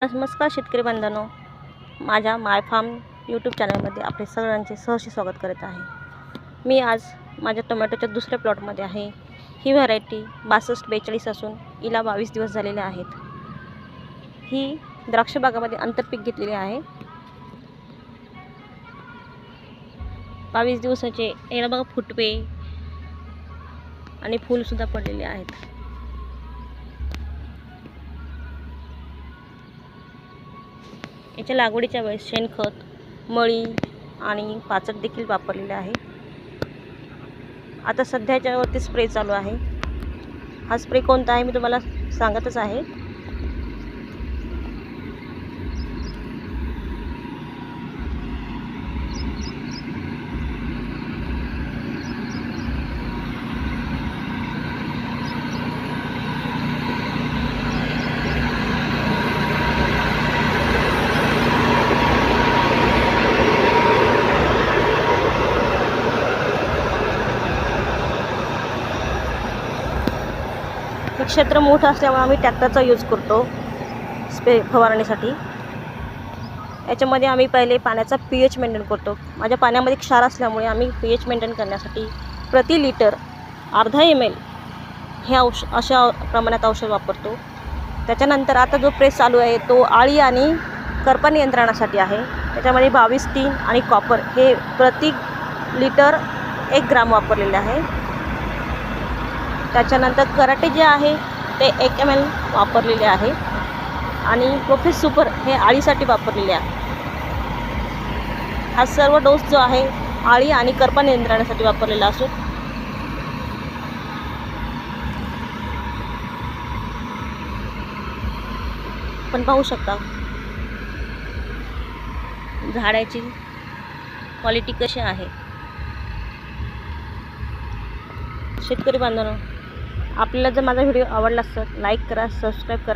नमस्कार शेतकरी बांधवांनो, माझ्या माय फार्म यूट्यूब चॅनलमध्ये आपले सगळ्यांचे सहर्ष स्वागत करत आहे। मी आज माझ्या टोमॅटोच्या दुसऱ्या प्लॉटमध्ये आहे। ही व्हरायटी 6242 असून हिला 22 दिवस झालेले आहेत। ही द्राक्ष बागामध्ये आंतरपीक घेतलेली आहे। 22 दिवसाचे याला बघा फुटवे आणि फूल सुद्धा पडलेले आहेत। याच्या लागवडीच्या वेळेस शेणखत, मळी आणि पाचट देखील वापरलेले आहे। आता सध्याच्या वरती स्प्रे चालू आहे। हा स्प्रे कोणता आहे मी तुम्हाला सांगतच आहे। हे क्षेत्र मोठं असल्यामुळे आम्ही ट्रॅक्टरचा यूज करतो स्प्रे फवारणीसाठी। याच्यामध्ये आम्ही पहिले पाण्याचा pH मेंटेन करतो। माझ्या पाण्यामध्ये क्षार असल्यामुळे आम्ही pH मेंटेन करण्यासाठी प्रति लिटर अर्धा ml हे अशा प्रमाणात औषध वापरतो। त्याच्यानंतर आता जो प्रेस चालू आहे तो आळी आणि करपा नियंत्रणासाठी आहे। त्याच्यामध्ये 22-3 आणि कॉपर हे प्रति लिटर 1 ग्राम वापरलेले आहे। त्याच्यानंतर कराटे जे आहे ते 1 ml वापरलेले आहे आणि प्रोफेस सुपर हे आळीसाठी वापरलेले आहे। हा सर्व डोस जो आहे आळी आणि करपा नियंत्रणासाठी वापरलेला असतो। पण पाहू शकता झाडाची क्वालिटी कशी आहे। शेतकरी बांधवांनो, आपल्याला जर माझा व्हिडिओ आवडला असेल लाईक करा, सबस्क्राईब करा।